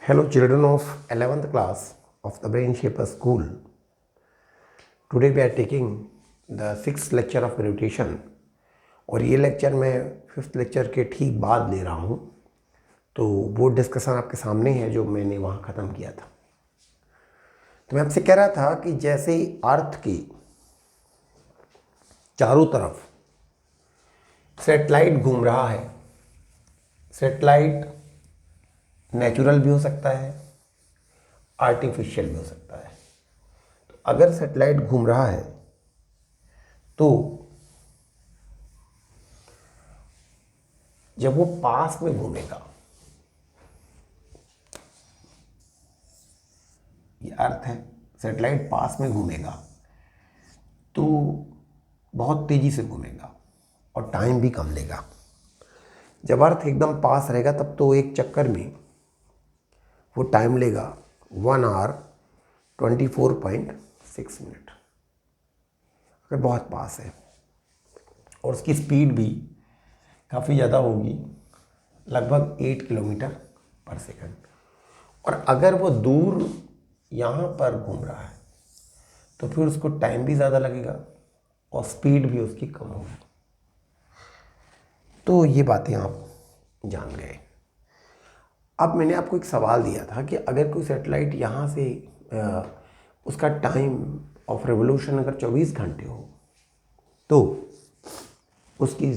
Hello, children of 11th class of the Brain Shaper School. Today we are taking the 6th lecture of meditation और ये lecture मैं 5th lecture के ठीक बाद ले रहा हूँ। तो वो डिस्कशन आपके सामने है जो मैंने वहाँ ख़त्म किया था। तो मैं आपसे कह रहा था कि जैसे अर्थ की चारों तरफ सैटेलाइट घूम रहा है, सैटेलाइट नेचुरल भी हो सकता है, आर्टिफिशियल भी हो सकता है। तो अगर सैटेलाइट घूम रहा है तो जब वो पास में घूमेगा, ये अर्थ है, सैटेलाइट पास में घूमेगा तो बहुत तेजी से घूमेगा और टाइम भी कम लेगा। जब अर्थ एकदम पास रहेगा तब तो एक चक्कर में वो टाइम लेगा 1 आवर 24.6 मिनट, अगर बहुत पास है। और उसकी स्पीड भी काफ़ी ज़्यादा होगी, लगभग 8 किलोमीटर पर सेकंड। और अगर वो दूर यहाँ पर घूम रहा है तो फिर उसको टाइम भी ज़्यादा लगेगा और स्पीड भी उसकी कम होगी। तो ये बातें आप जान गए। अब मैंने आपको एक सवाल दिया था कि अगर कोई सैटेलाइट यहाँ से उसका टाइम ऑफ रेवोल्यूशन अगर 24 घंटे हो तो उसकी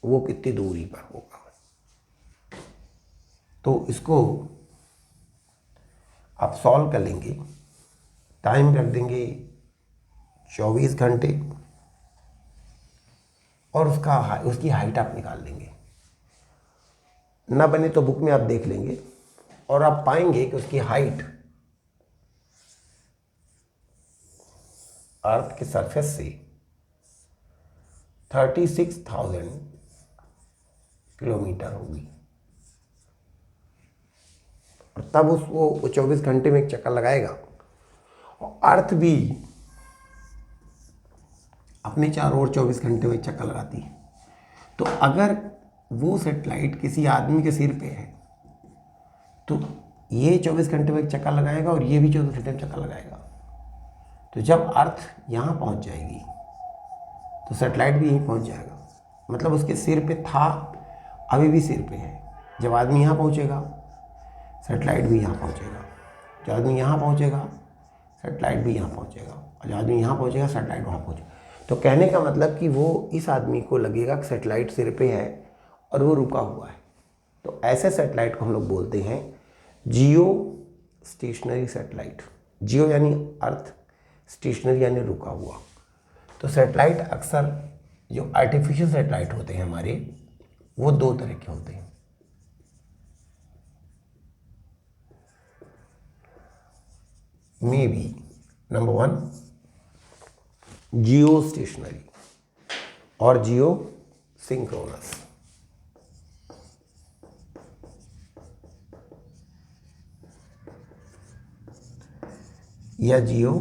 वो कितनी दूरी पर होगा। तो इसको आप सॉल्व कर लेंगे। टाइम रख देंगे 24 घंटे और उसकी हाइट आप निकाल लेंगे। ना बने तो बुक में आप देख लेंगे और आप पाएंगे कि उसकी हाइट अर्थ के सरफेस से 36,000 किलोमीटर होगी। और तब वो 24 घंटे में एक चक्कर लगाएगा और अर्थ भी अपने चारों ओर 24 घंटे में एक चक्कर लगाती है। तो अगर वो सैटेलाइट किसी आदमी के सिर पे है तो ये 24 घंटे में एक चक्कर लगाएगा और ये भी 24 घंटे में चक्कर लगाएगा। तो जब अर्थ यहाँ पहुँच जाएगी तो सैटेलाइट भी यहीं पहुँच जाएगा। मतलब उसके सिर पे था, अभी भी सिर पे है। जब आदमी यहाँ पहुँचेगा सैटेलाइट भी यहाँ पहुँचेगा। जब आदमी यहाँ पहुँचेगा सैटेलाइट भी यहाँ पहुँचेगा और जब आदमी यहाँ पहुँचेगा सैटेलाइट वहाँ पहुँचेगा। तो कहने का मतलब कि वो इस आदमी को लगेगा कि सैटेलाइट सिर पे है और वो रुका हुआ है। तो ऐसे सैटेलाइट को हम लोग बोलते हैं जियो स्टेशनरी सैटेलाइट। जियो यानी अर्थ, स्टेशनरी यानी रुका हुआ। तो सैटेलाइट अक्सर जो आर्टिफिशियल सैटेलाइट होते हैं हमारे, वो दो तरह के होते हैं। May be number 1 Jio stationery और जियो सिंक्रोनस। या जियो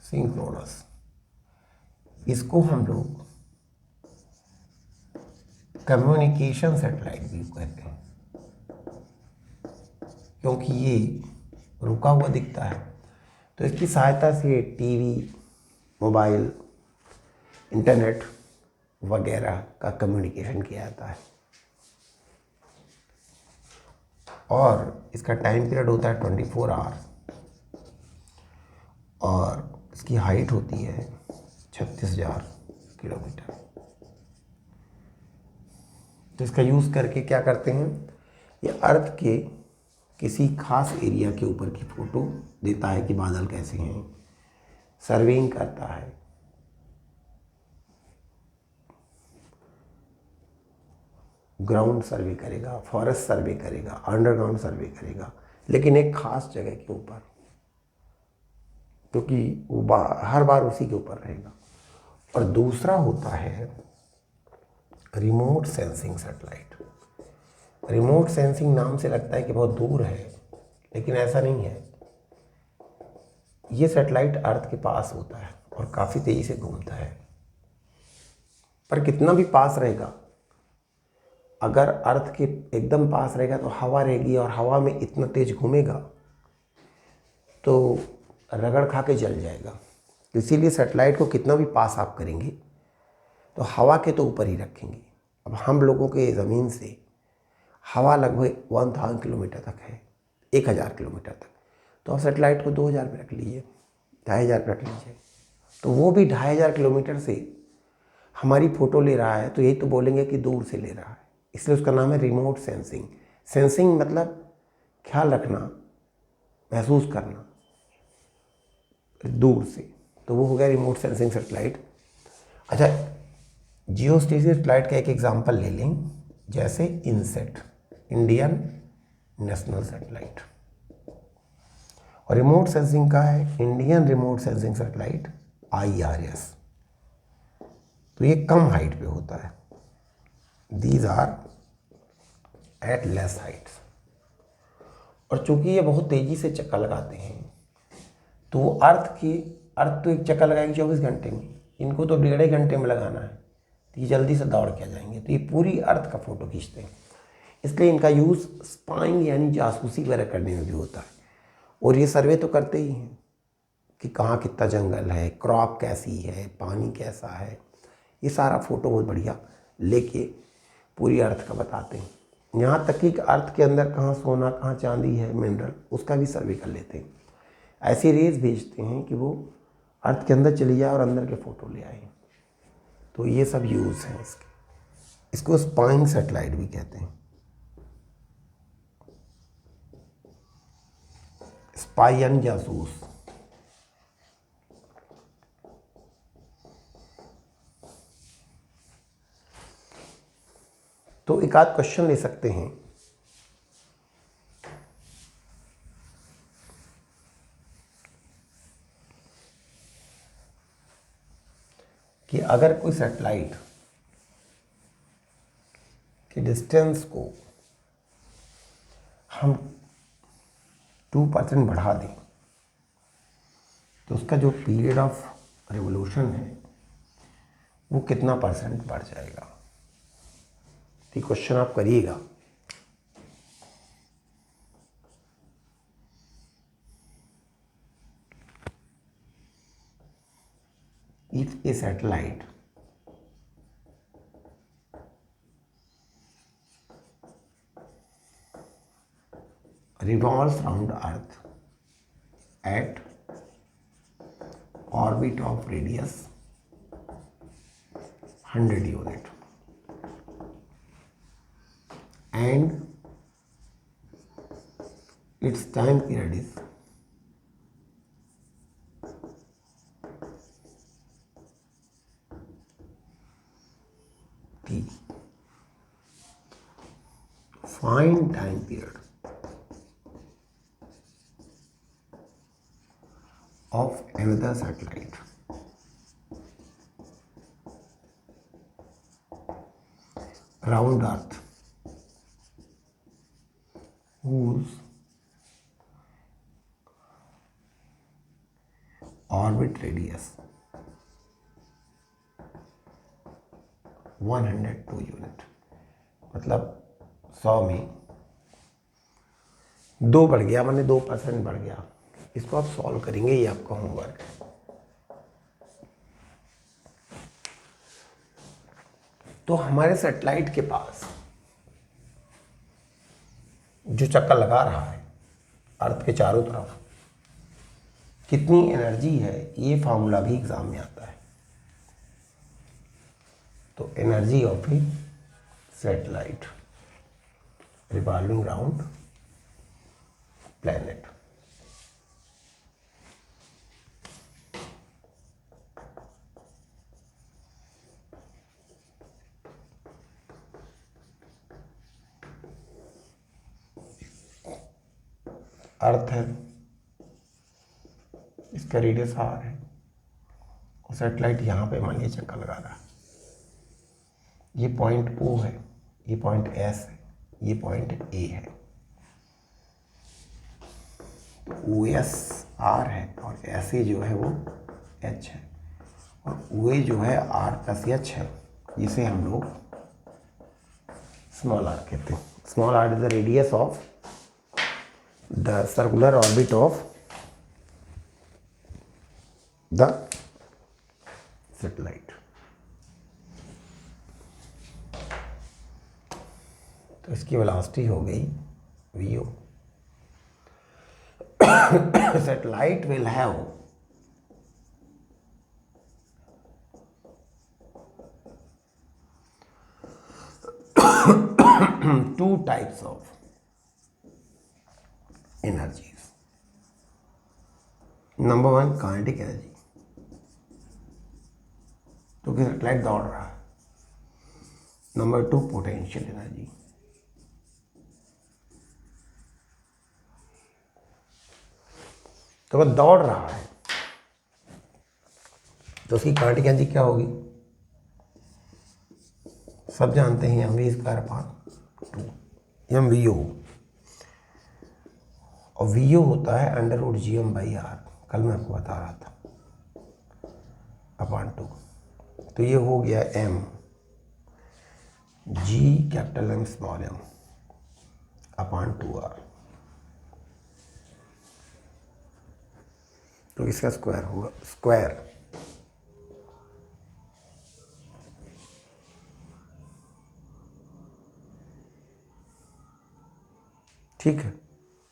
सिंक्रोनस, इसको हम लोग कम्युनिकेशन सैटेलाइट भी कहते हैं क्योंकि ये रुका हुआ दिखता है। तो इसकी सहायता से टीवी, मोबाइल, इंटरनेट वगैरह का कम्युनिकेशन किया जाता है। और इसका टाइम पीरियड होता है 24 आवर और इसकी हाइट होती है 36,000 किलोमीटर। तो इसका यूज़ करके क्या करते हैं, ये अर्थ के किसी खास एरिया के ऊपर की फ़ोटो देता है कि बादल कैसे हैं, सर्वेइंग करता है, ग्राउंड सर्वे करेगा, फॉरेस्ट सर्वे करेगा, अंडरग्राउंड सर्वे करेगा, लेकिन एक खास जगह के ऊपर, क्योंकि वो हर बार उसी के ऊपर रहेगा। और दूसरा होता है remote sensing satellite. Remote sensing नाम से लगता है कि बहुत दूर है, लेकिन ऐसा नहीं है। ये सैटेलाइट अर्थ के पास होता है और काफ़ी तेज़ी से घूमता है, पर कितना भी पास रहेगा अगर अर्थ के एकदम पास रहेगा तो हवा रहेगी, और हवा में इतना तेज घूमेगा तो रगड़ खा के जल जाएगा। इसीलिए सैटेलाइट को कितना भी पास आप करेंगे तो हवा के तो ऊपर ही रखेंगे। अब हम लोगों के ज़मीन से हवा लगभग 1000 किलोमीटर तक है, 1000 किलोमीटर तक, तो आप सेटेलाइट को 2000 पे रख लीजिए, 2500 पे रख लीजिए, तो वो भी 2500 किलोमीटर से हमारी फ़ोटो ले रहा है, तो यही तो बोलेंगे कि दूर से ले रहा है। इसलिए उसका नाम है रिमोट सेंसिंग। सेंसिंग मतलब ख्याल रखना, महसूस करना दूर से, तो वो हो गया रिमोट सेंसिंग सेटेलाइट। अच्छा, जियो स्टेशनरी सेटेलाइट का एक एग्जांपल ले लें, जैसे इनसेट, इंडियन नेशनल सेटेलाइट, और रिमोट सेंसिंग का है Indian remote sensing satellite IRS। तो ये कम हाइट पे होता है, these are at less heights. और चूंकि ये बहुत तेजी से चक्कर लगाते हैं तो वो अर्थ तो एक चक्कर लगाएगी 24 घंटे में, इनको तो 1.5 घंटे में लगाना है, तो ये जल्दी से दौड़ के आ जाएंगे, तो ये पूरी अर्थ का फोटो खींचते हैं। इसलिए इनका यूज़ स्पाइंग यानी जासूसी वगैरह करने में भी होता है। और ये सर्वे तो करते ही हैं कि कहाँ कितना जंगल है, क्रॉप कैसी है, पानी कैसा है, ये सारा फोटो बहुत बढ़िया लेके पूरी अर्थ का बताते हैं। यहाँ तक कि अर्थ के अंदर कहाँ सोना, कहाँ चांदी है, मिनरल, उसका भी सर्वे कर लेते हैं। ऐसी रेज भेजते हैं कि वो अर्थ के अंदर चली जाए और अंदर के फ़ोटो ले आए। तो ये सब यूज़ हैं इसके। इसको स्पाइंग सैटेलाइट भी कहते हैं। स्पाइयन जासूस। तो एक आध क्वेश्चन ले सकते हैं कि अगर कोई सैटेलाइट के डिस्टेंस को हम 2% बढ़ा दें तो उसका जो पीरियड ऑफ रिवोल्यूशन है वो कितना परसेंट बढ़ जाएगा। तो क्वेश्चन आप करिएगा। If a satellite revolves around Earth at orbit of radius 100 unit and its time period is T. Find time period of another satellite around Earth whose orbit radius 102 unit, मतलब 100 में 2 बढ़ गया, माने 2% बढ़ गया। इसको आप सॉल्व करेंगे, ये आपका होमवर्क है। तो हमारे सैटेलाइट के पास जो चक्कर लगा रहा है अर्थ के चारों तरफ, कितनी एनर्जी है, ये फार्मूला भी एग्जाम में आता है। तो energy of a satellite revolving round planet, earth है, इसका रेडियस r है, और सैटेलाइट यहाँ पे मान लीजिए चक्कर लगा रहा है। ये पॉइंट O है, ये पॉइंट S है, ये पॉइंट A है। तो OS R है और SA जो है वो H है, और OA जो है R+H है। इसे हम लोग स्मॉल आर कहते हैं। Small r is the radius of the circular orbit of the satellite. तो इसकी वेलोसिटी हो गई v o. Satellite will have two types of energies. Number one, kinetic energy, क्योंकि सैटेलाइट दौड़ रहा है। Number two, potential energy. तो वह दौड़ रहा है तो उसकी काइनेटिक एनर्जी क्या होगी? सब जानते हैं mv स्क्वायर अपान 2 mvu, और वीओ होता है √gm/r। कल मैं आपको बता रहा था अपान 2। तो ये हो गया m g capital M small m अपान 2r। तो इसका स्क्वायर होगा, स्क्वायर ठीक है।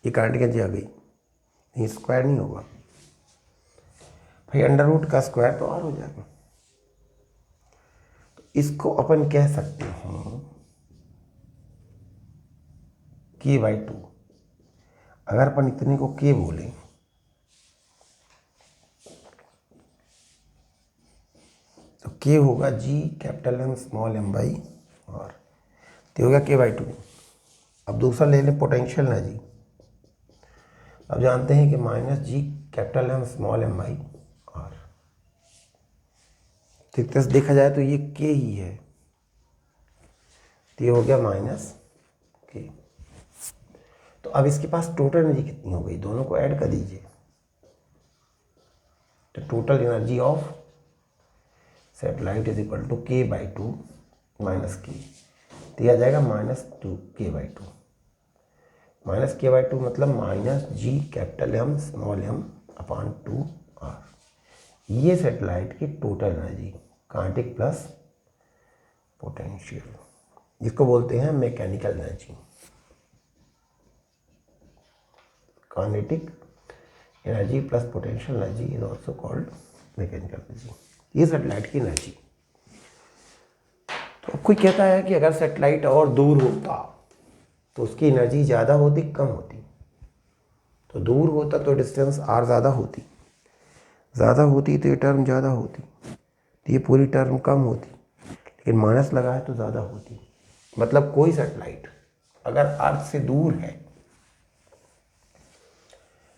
ये काइनेटिक एनर्जी आ गई, नहीं स्क्वायर नहीं होगा भाई, √ का स्क्वायर तो r हो जाएगा। तो इसको अपन कह सकते हैं k/2। अगर अपन इतने को k बोले तो k होगा g capital M small m/r। तो हो गया k/2। अब दूसरा ले लें पोटेंशियल एनर्जी। अब जानते हैं कि -g capital M small m/r। ठीक तरह से देखा जाए तो ये k ही है, तो ये हो गया -k। तो अब इसके पास टोटल एनर्जी कितनी हो गई? दोनों को ऐड कर दीजिए। तो total energy of satellite is equal to k/2 -k। तो यह आ जाएगा -2k/2। -k/2 मतलब -g capital M small m अपान 2r। ये सैटेलाइट की total energy, kinetic plus potential, जिसको बोलते हैं mechanical energy. Kinetic energy plus potential energy is also called mechanical energy. ये सैटेलाइट की एनर्जी। तो अब कोई कहता है कि अगर सैटेलाइट और दूर होता तो उसकी एनर्जी ज़्यादा होती कम होती? तो दूर होता तो डिस्टेंस r ज़्यादा होती, ज़्यादा होती तो ये टर्म ज़्यादा होती, तो ये पूरी टर्म कम होती, लेकिन माइनस लगा है तो ज़्यादा होती। मतलब कोई सैटेलाइट अगर अर्थ से दूर है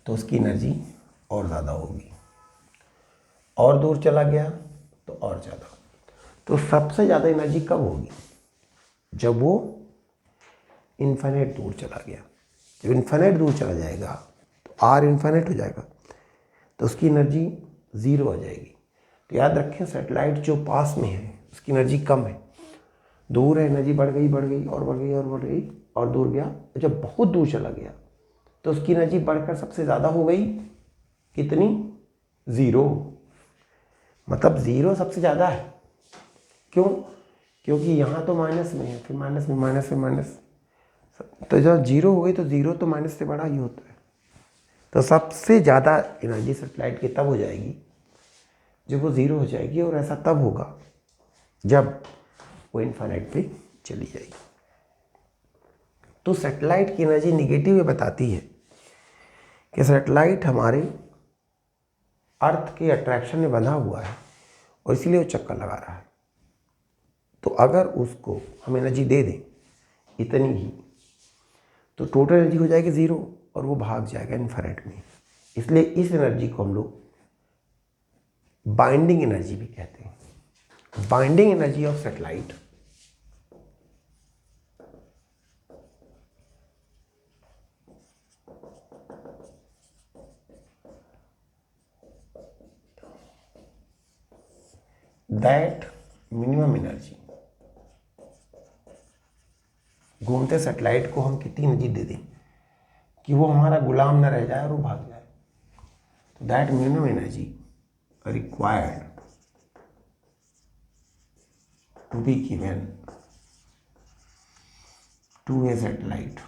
तो उसकी एनर्जी और ज़्यादा होगी, और दूर चला गया तो और ज़्यादा। तो सबसे ज़्यादा एनर्जी कब होगी? जब वो इन्फिनिट दूर चला गया। जब इन्फिनिट दूर चला जाएगा तो r इन्फिनिट हो जाएगा, तो उसकी एनर्जी 0 हो जाएगी। तो याद रखें, सैटेलाइट जो पास में है उसकी एनर्जी कम है, दूर है एनर्जी बढ़ गई और बढ़ गई और बढ़ गई और दूर गया। जब बहुत दूर चला गया तो उसकी एनर्जी बढ़कर सबसे ज़्यादा हो गई, कितनी? 0। मतलब 0 सबसे ज़्यादा है। क्यों? क्योंकि यहाँ तो माइनस में है, फिर माइनस में माइनस में माइनस, तो जब 0 हो गई तो 0 तो माइनस से बड़ा ही होता है। तो सबसे ज़्यादा एनर्जी सैटेलाइट की तब हो जाएगी जब वो 0 हो जाएगी, और ऐसा तब होगा जब वो इन्फिनिट पे चली जाएगी। तो सैटेलाइट की एनर्जी निगेटिव बताती है कि सैटेलाइट हमारे अर्थ के अट्रैक्शन में बंधा हुआ है और इसीलिए वो चक्कर लगा रहा है। तो अगर उसको हम एनर्जी दे दें इतनी ही, तो टोटल एनर्जी हो जाएगी 0 और वो भाग जाएगा इन्फिनिट में। इसलिए इस एनर्जी को हम लोग बाइंडिंग एनर्जी भी कहते हैं। Binding energy of satellite that minimum energy घूमते सैटेलाइट को हम कितनी एनर्जी दे दें कि वो हमारा गुलाम न रह जाए और वो भाग जाए। तो that minimum energy required to be given to a satellite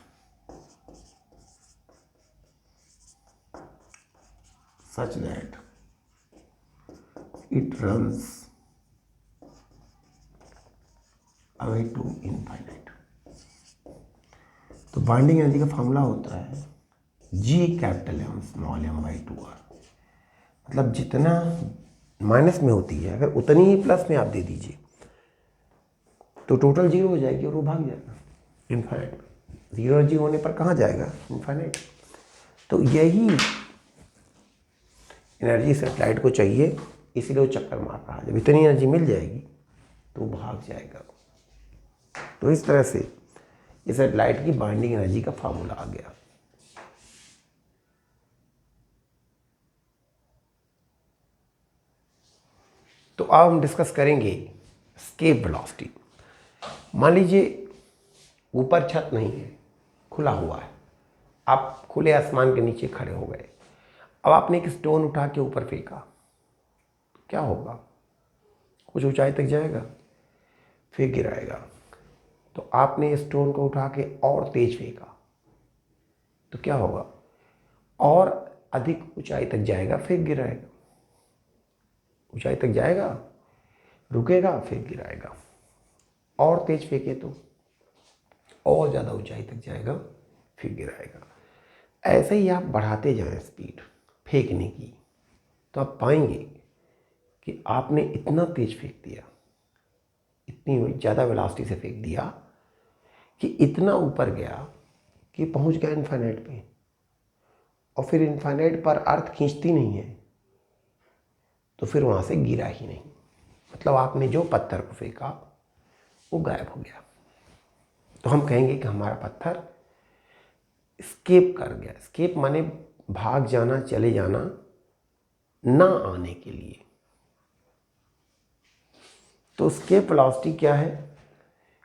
such that it runs away to infinite। तो बाइंडिंग एनर्जी का फॉर्मूला होता है G capital M small m by 2r। मतलब जितना माइनस में होती है अगर उतनी ही प्लस में आप दे दीजिए तो टोटल जीरो हो जाएगी और वो भाग जाएगा इनफाइनाइट। जीरो एनर्जी होने पर कहाँ जाएगा? इनफाइनाइट। तो यही एनर्जी सैटेलाइट को चाहिए, इसीलिए वो चक्कर मार रहा है। जब इतनी एनर्जी मिल जाएगी तो वो भाग जाएगा। तो इस तरह से इस सैटेलाइट की बाइंडिंग एनर्जी का फार्मूला आ गया। तो अब हम डिस्कस करेंगे एस्केप वेलोसिटी। मान लीजिए ऊपर छत नहीं है, खुला हुआ है, आप खुले आसमान के नीचे खड़े हो गए। अब आपने एक स्टोन उठा के ऊपर फेंका, क्या होगा? कुछ ऊंचाई तक जाएगा, फिर गिराएगा। तो आपने स्टोन को उठा के और तेज फेंका तो क्या होगा? और अधिक ऊंचाई तक जाएगा, फिर गिराएगा। ऊंचाई तक जाएगा, रुकेगा, फिर गिराएगा। और तेज फेंके तो और ज़्यादा ऊंचाई तक जाएगा, फिर गिराएगा। ऐसे ही आप बढ़ाते जाएं स्पीड फेंकने की, तो आप पाएंगे कि आपने इतना तेज फेंक दिया, इतनी ज़्यादा वेलोसिटी से फेंक दिया कि इतना ऊपर गया कि पहुंच गया इनफाइनाइट पे। और फिर इनफाइनाइट पर अर्थ खींचती नहीं है, तो फिर वहाँ से गिरा ही नहीं। मतलब आपने जो पत्थर को फेंका वो गायब हो गया। तो हम कहेंगे कि हमारा पत्थर स्केप कर गया। स्केप माने भाग जाना, चले जाना, ना आने के लिए। तो स्केप वेलोसिटी क्या है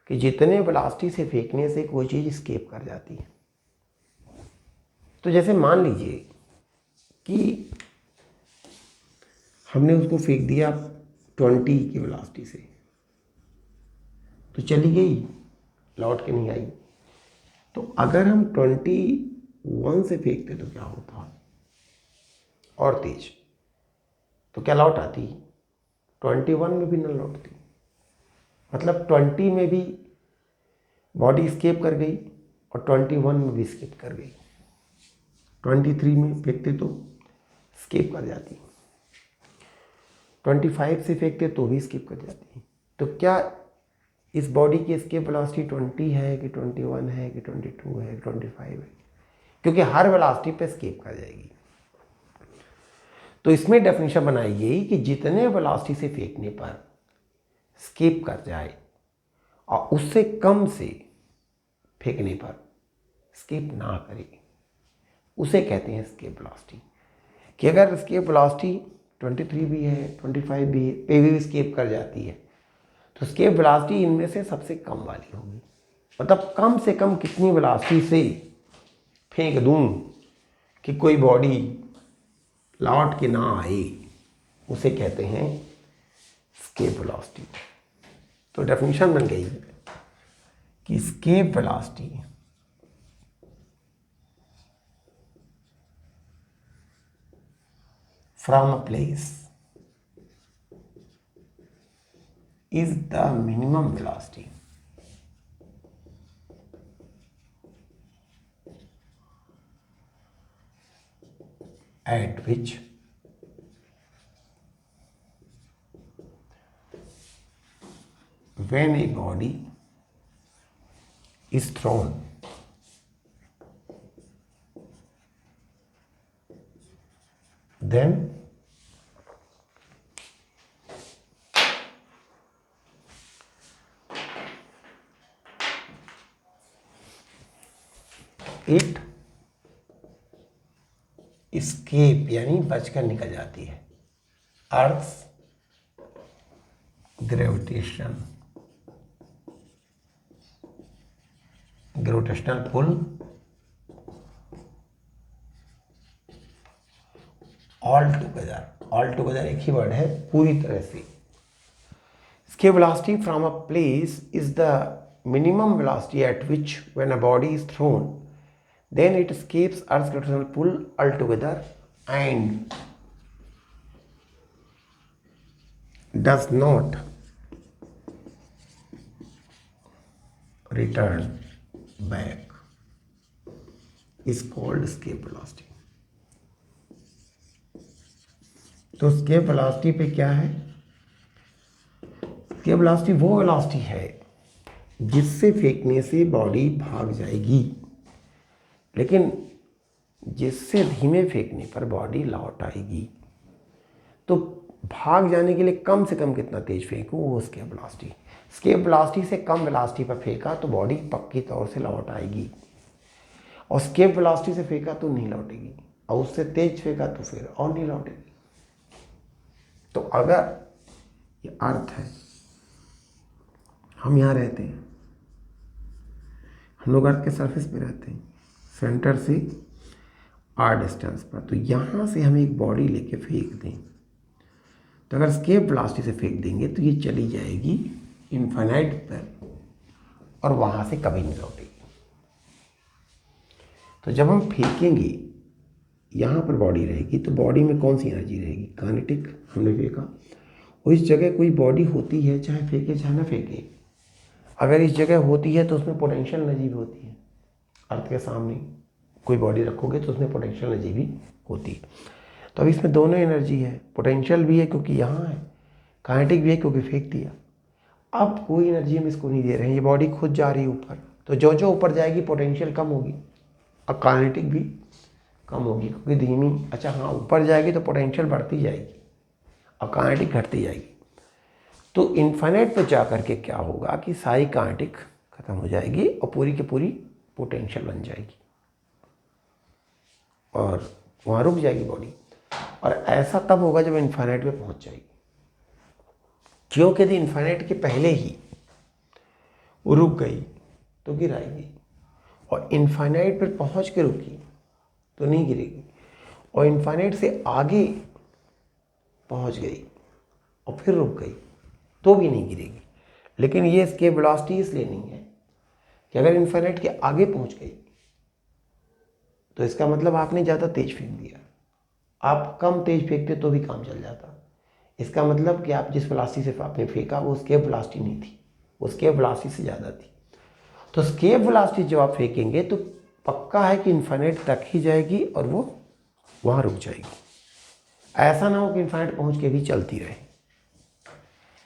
कि जितने वेलोसिटी से फेंकने से कोई चीज़ स्केप कर जाती है। तो जैसे मान लीजिए कि हमने उसको फेंक दिया 20 की वेलोसिटी से, तो चली गई, लौट के नहीं आई। तो अगर हम 21 से फेंकते तो क्या होता? और तेज, तो क्या लौट आती? 21 में भी न लौटती। मतलब 20 में भी बॉडी स्केप कर गई और 21 में भी स्केप कर गई। 23 में फेंकते तो स्केप कर जाती, 25 से फेंकते तो भी स्केप कर जाती। तो क्या इस बॉडी की स्केप वेलोसिटी 20 है कि 21 है कि 22 है कि 25 है? क्योंकि हर वेलोसिटी पे स्केप कर जाएगी। तो इसमें डेफिनेशन बनाई गई कि जितने वेलोसिटी से फेंकने पर स्केप कर जाए और उससे कम से फेंकने पर स्केप ना करे, उसे कहते हैं स्केप वेलोसिटी। कि अगर स्केप वेलोसिटी 23 भी है, 25 भी है, पे भी स्केप कर जाती है, तो स्केप वेलोसिटी इनमें से सबसे कम वाली होगी। मतलब कम से कम कितनी वेलोसिटी से फेंक दूं कि कोई बॉडी लौट के ना आए, उसे कहते हैं स्केप वेलोसिटी। तो डेफिनेशन बन गई कि escape velocity from a place is the minimum velocity at which when a body is thrown then it escape यानी बचकर निकल जाती है earth gravitation gravitational pull all together एक ही वर्ड है, पूरी तरह से। Escape velocity from a place is the minimum velocity at which when a body is thrown, then it escapes Earth's gravitational pull altogether and does not return back is called escape velocity। तो escape velocity पे क्या है? escape velocity वो velocity है जिससे फेंकने से body भाग जाएगी, लेकिन जिससे धीमे फेंकने पर बॉडी लौट आएगी। तो भाग जाने के लिए कम से कम कितना तेज फेंकूं, वो escape velocity। escape velocity से कम वेलोसिटी पर फेंका तो बॉडी पक्की तौर से लौट आएगी, और escape velocity से फेंका तो नहीं लौटेगी, और उससे तेज फेंका तो फिर और नहीं लौटेगी। तो अगर ये अर्थ है, हम यहाँ रहते हैं, हम लोग अर्थ के सरफेस पे रहते हैं, सेंटर से r डिस्टेंस पर, तो यहाँ से हम एक बॉडी लेके फेंक दें, तो अगर escape velocity से फेंक देंगे तो ये चली जाएगी इनफाइनाइट पर और वहाँ से कभी नहीं लौटेगी। तो जब हम फेंकेंगे, यहाँ पर बॉडी रहेगी, तो बॉडी में कौन सी एनर्जी रहेगी? काइनेटिक। हमने फेंका, और इस जगह कोई बॉडी होती है, चाहे फेंके चाहे ना फेंके, अगर इस जगह होती है तो उसमें पोटेंशियल एनर्जी भी होती है। अर्थ के सामने कोई बॉडी रखोगे तो उसमें पोटेंशियल एनर्जी भी होती है। तो अब इसमें दोनों एनर्जी है, पोटेंशियल भी है क्योंकि यहाँ है, काइनेटिक भी है क्योंकि फेंक दिया। अब कोई एनर्जी हम इसको नहीं दे रहे हैं, ये बॉडी खुद जा रही है ऊपर, तो जो जो ऊपर जाएगी पोटेंशियल कम होगी और काइनेटिक भी कम होगी, क्योंकि धीमी, अच्छा हाँ, ऊपर जाएगी तो पोटेंशियल बढ़ती जाएगी और काइनेटिक घटती जाएगी। तो इन्फाइनाइट पे जा करके क्या होगा कि सारी काइनेटिक खत्म हो जाएगी और पूरी की पूरी पोटेंशियल बन जाएगी और वहाँ रुक जाएगी बॉडी। और ऐसा तब होगा जब इन्फाइनाइट पे पहुँच जाएगी, क्योंकि यदि इन्फाइनाइट के पहले ही वो रुक गई तो गिराएगी, और इन्फाइनाइट पर पहुँच के रुकी तो नहीं गिरेगी, और इन्फाइनाइट से आगे पहुँच गई और फिर रुक गई तो भी नहीं गिरेगी। लेकिन ये escape velocity इसलिए नहीं है कि अगर इन्फाइनाइट के आगे पहुँच गई तो इसका मतलब आपने ज़्यादा तेज फेंक दिया, आप कम तेज फेंकते तो भी काम चल जाता। इसका मतलब कि आप जिस वेलोसिटी से आपने फेंका वो escape velocity नहीं थी, वो escape velocity से ज़्यादा थी। तो escape velocity जब आप फेंकेंगे तो पक्का है कि इन्फाइनाइट तक ही जाएगी और वो वहाँ रुक जाएगी। ऐसा ना हो कि इन्फाइनाइट पहुँच के भी चलती रहे।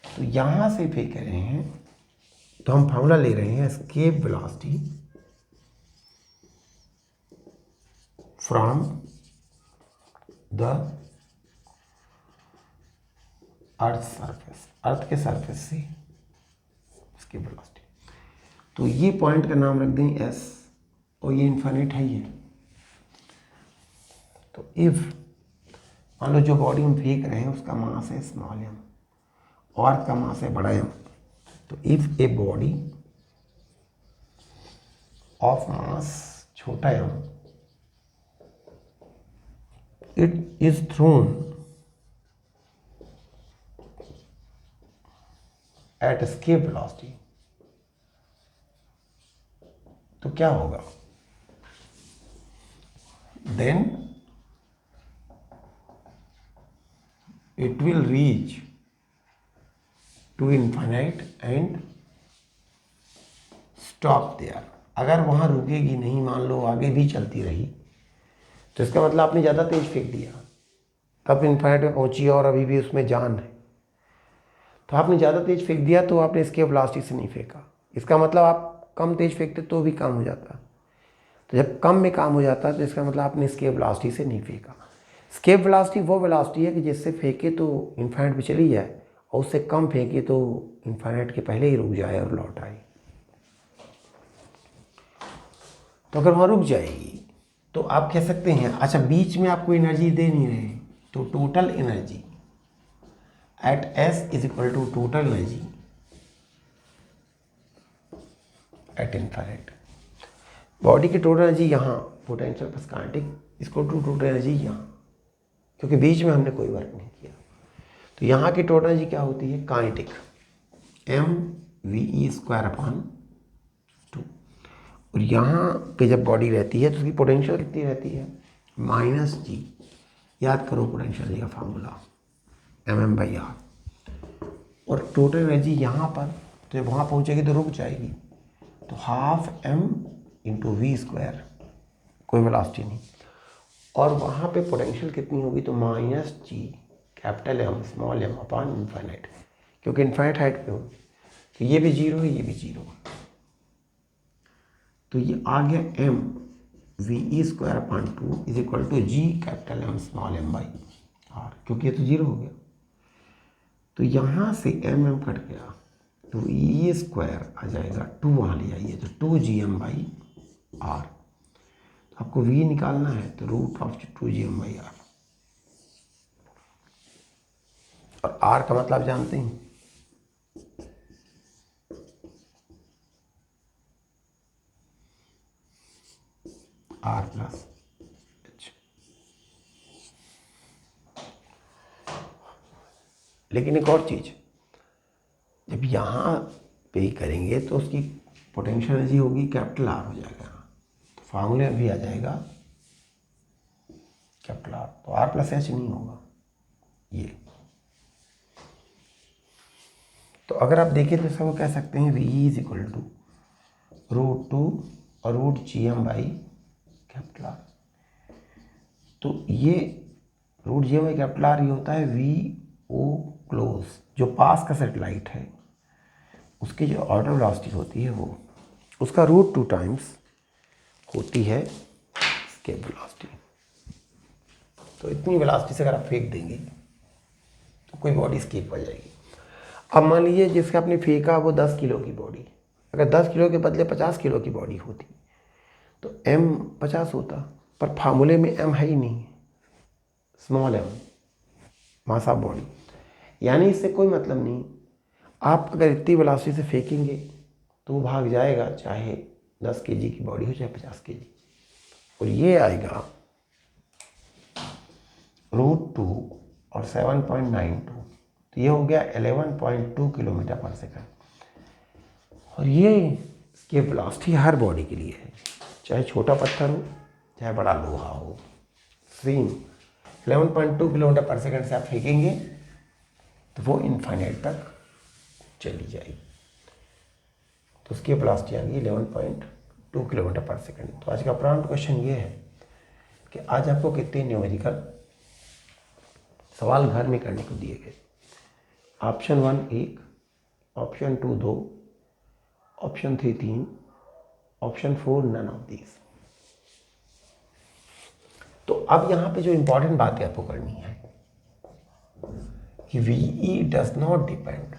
तो यहाँ से फेंक रहे हैं तो हम फार्मूला ले रहे हैं escape velocity from the earth surface, earth के सरफेस से escape velocity। तो ये पॉइंट का नाम रख दें S, और ये इन्फाइनाइट है ये। तो इफ मान लो जो बॉडी हम फेंक रहे हैं उसका मास है स्मॉल m और अर्थ का मास है बड़ा M, तो if a body of mass छोटा m it is thrown at escape velocity, तो क्या होगा? Then it will reach to infinite and stop there। अगर वहाँ रुकेगी नहीं, मान लो आगे भी चलती रही, तो इसका मतलब आपने ज़्यादा तेज फेंक दिया, तब इन्फाइनाइट में पहुँची और अभी भी उसमें जान है। तो आपने ज़्यादा तेज फेंक दिया तो आपने escape velocity से नहीं फेंका। इसका मतलब आप कम तेज फेंकते तो भी काम हो जाता। तो जब कम में काम हो जाता है तो इसका मतलब आपने escape velocity से नहीं फेंका। escape velocity वो वेलोसिटी है कि जिससे फेंके तो इन्फाइनाइट पे चली जाए, और उससे कम फेंके तो इन्फाइनाइट के पहले ही रुक जाए और लौट आए। तो अगर वहाँ रुक जाएगी तो आप कह सकते हैं, अच्छा बीच में आपको एनर्जी दे नहीं रहे, तो total energy at S is equal to total energy at infinite. Body की टोटल एनर्जी यहाँ पोटेंशियल प्लस काइनेटिक इसको टोटल एनर्जी यहाँ, क्योंकि बीच में हमने कोई वर्क नहीं किया। तो यहाँ की टोटल एनर्जी क्या होती है, काइनेटिक mv²/2, और यहाँ पे जब बॉडी रहती है तो उसकी पोटेंशियल कितनी रहती है, -g। याद करो पोटेंशियल एनर्जी का फार्मूला mm/r। और टोटल एनर्जी यहाँ पर तो जब वहाँ पहुँचेगी तो रुक जाएगी, तो 12m × v², कोई वेलोसिटी नहीं। और वहाँ पे पोटेंशियल कितनी होगी, तो -g capital M small m upon infinite, क्योंकि इन्फाइनाइट हाइट पे हो, तो ये भी जीरो है, ये भी जीरो है। तो ये आ गया mve²/2 = g capital M small m/r, क्योंकि ये तो जीरो हो गया। तो यहाँ से mm कट गया, तो e² आ जाएगा, 2 वहाँ ले जाइए तो 2gm/r। तो आपको v निकालना है तो √2gm/r, और r का मतलब जानते हैं, r + h। लेकिन एक और चीज, जब यहाँ पे करेंगे तो उसकी पोटेंशियल एनर्जी होगी कैपिटल R हो जाएगा, तो फार्मूले में भी आ जाएगा कैपिटल R, तो R + h नहीं होगा ये। तो अगर आप देखें तो इसको कह सकते हैं V = √2 और √gm/R। तो ये √gm/R ये होता है VO क्लोज, जो पास का सैटेलाइट है उसकी जो ऑर्डर वेलोसिटी होती है वो उसका √2 टाइम्स होती है एस्केप वेलोसिटी। तो इतनी वेलोसिटी से अगर आप फेंक देंगे तो कोई बॉडी एस्केप हो जाएगी। अब मान लीजिए जिसका आपने फेंका वो 10 किलो की बॉडी, अगर 10 किलो के बदले 50 किलो की बॉडी होती तो m 50 होता, पर फार्मूले में m है ही नहीं, small m mass of body, यानी इससे कोई मतलब नहीं। आप अगर इतनी वेलोसिटी से फेंकेंगे तो वो भाग जाएगा, चाहे 10 kg की बॉडी हो चाहे 50 kg, और ये आएगा √2 और 7.92, तो ये हो गया 11.2 km/s। और ये इसकी वेलोसिटी हर बॉडी के लिए है, चाहे छोटा पत्थर हो चाहे बड़ा लोहा हो, सेम 11.2 km/s से आप फेंकेंगे तो वो इनफाइनाइट तक चली जाएगी। तो उसकी वेलोसिटी आ गई 11.2 km/s। तो आज का प्रॉम्प्ट क्वेश्चन ये है कि आज आपको कितने न्यूमेरिकल सवाल घर में करने को दिए गए। Option 1 1, option 2 2, option 3 3, option 4 none of these. तो अब यहाँ पे जो इंपॉर्टेंट बातें आपको करनी है कि VE does not depend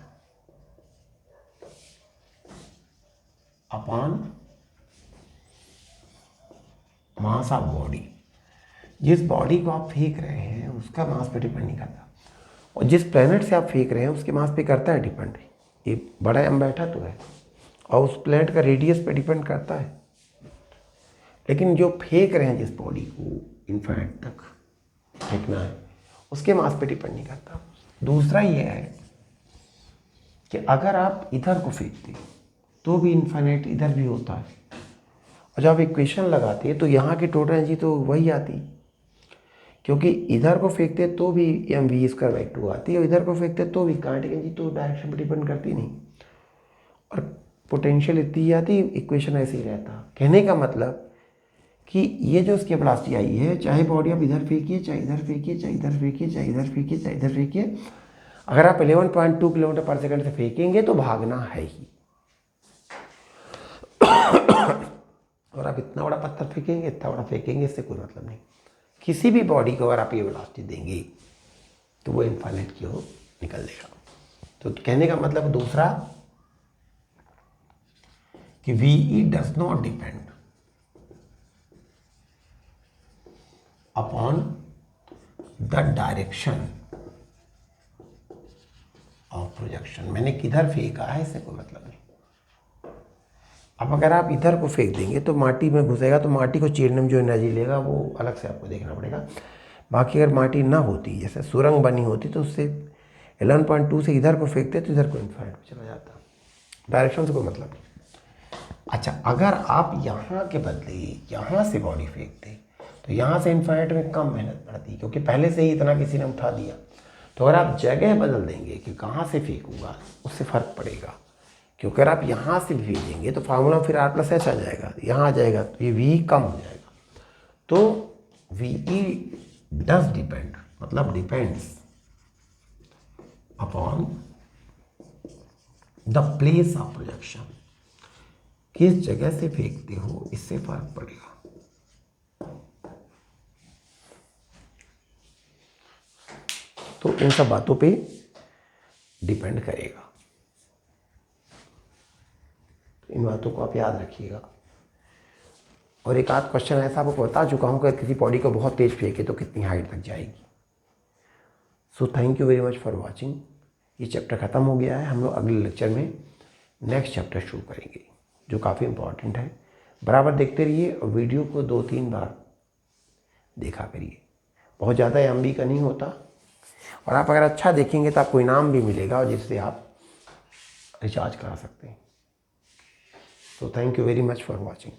upon mass of body. जिस बॉडी को आप फेंक रहे हैं उसका मास पे डिपेंड नहीं करता, और जिस प्लेनेट से आप फेंक रहे हैं उसके मास पे करता है डिपेंड। ये बड़ा एम बैठा तो है और उस प्लेनेट का रेडियस पे डिपेंड करता है, लेकिन जो फेंक रहे हैं जिस बॉडी को इन्फाइनाइट तक फेंकना है उसके मास पे डिपेंड नहीं करता। दूसरा ये है कि अगर आप इधर को फेंकते तो भी इन्फाइनाइट इधर भी होता है, और जब आप इक्वेशन लगाते तो यहाँ की टोटल एनर्जी तो वही आती, क्योंकि इधर को फेंकते तो भी mv²/2 आती है और इधर को फेंकते तो भी काइनेटिक एनर्जी तो डायरेक्शन पे डिपेंड करती नहीं, और पोटेंशियल इतनी आती, इक्वेशन ऐसे ही रहता। कहने का मतलब कि ये जो इसकी वेलोसिटी आई है, चाहे बॉडी आप इधर फेंकिए चाहे इधर फेंकिए चाहे इधर फेंकिए चाहे इधर फेंकिए चाहे इधर फेंकिए, अगर आप 11.2 km/s से फेंकेंगे तो भागना है ही। और आप इतना बड़ा पत्थर फेंकेंगे इतना बड़ा फेंकेंगे, इससे कोई मतलब नहीं। किसी भी बॉडी को अगर आप ये वेलोसिटी देंगे तो वो इनफाइनाइट की ओर निकल देगा। तो कहने का मतलब दूसरा कि VE does not depend upon the direction of projection. मैंने किधर फेंका है इससे कोई मतलब नहीं। अब अगर आप इधर को फेंक देंगे तो माटी में घुसेगा, तो माटी को चीरने में जो एनर्जी लेगा वो अलग से आपको देखना पड़ेगा। बाकी अगर माटी ना होती, जैसे सुरंग बनी होती, तो उससे 11.2 से इधर को फेंकते तो इधर को इन्फाइनाइट में चला जाता, डायरेक्शन से कोई मतलब नहीं। अच्छा, अगर आप यहाँ के बदले यहाँ से बॉडी फेंकते तो यहाँ से इन्फाइनाइट में कम मेहनत पड़ती, क्योंकि पहले से ही इतना किसी ने उठा दिया। तो अगर आप जगह बदल देंगे कि कहाँ से फेंकूंगा, उससे फ़र्क पड़ेगा। क्योंकि अगर आप यहाँ से भेजेंगे तो फार्मूला फिर R+H आ जाएगा, यहाँ आ जाएगा, तो ये V कम हो जाएगा। तो VE डज डिपेंड, मतलब depends upon the place of projection, किस जगह से फेंकते हो, इससे फर्क पड़ेगा। तो इन सब बातों पे डिपेंड करेगा, तो इन बातों को आप याद रखिएगा। और एक आध क्वेश्चन ऐसा आपको बता चुका हूँ कि किसी बॉडी को बहुत तेज फेंके तो कितनी हाइट तक जाएगी। So thank you very much for watching. ये चैप्टर ख़त्म हो गया है। हम लोग अगले लेक्चर में नेक्स्ट चैप्टर शुरू करेंगे, जो काफ़ी इंपॉर्टेंट है। बराबर देखते रहिए और वीडियो को 2-3 बार देखा करिए, बहुत ज़्यादा MB का नहीं होता। और आप अगर अच्छा देखेंगे तो आपको इनाम भी मिलेगा, और जिससे आप रिचार्ज करा सकते हैं। तो thank you very much for watching.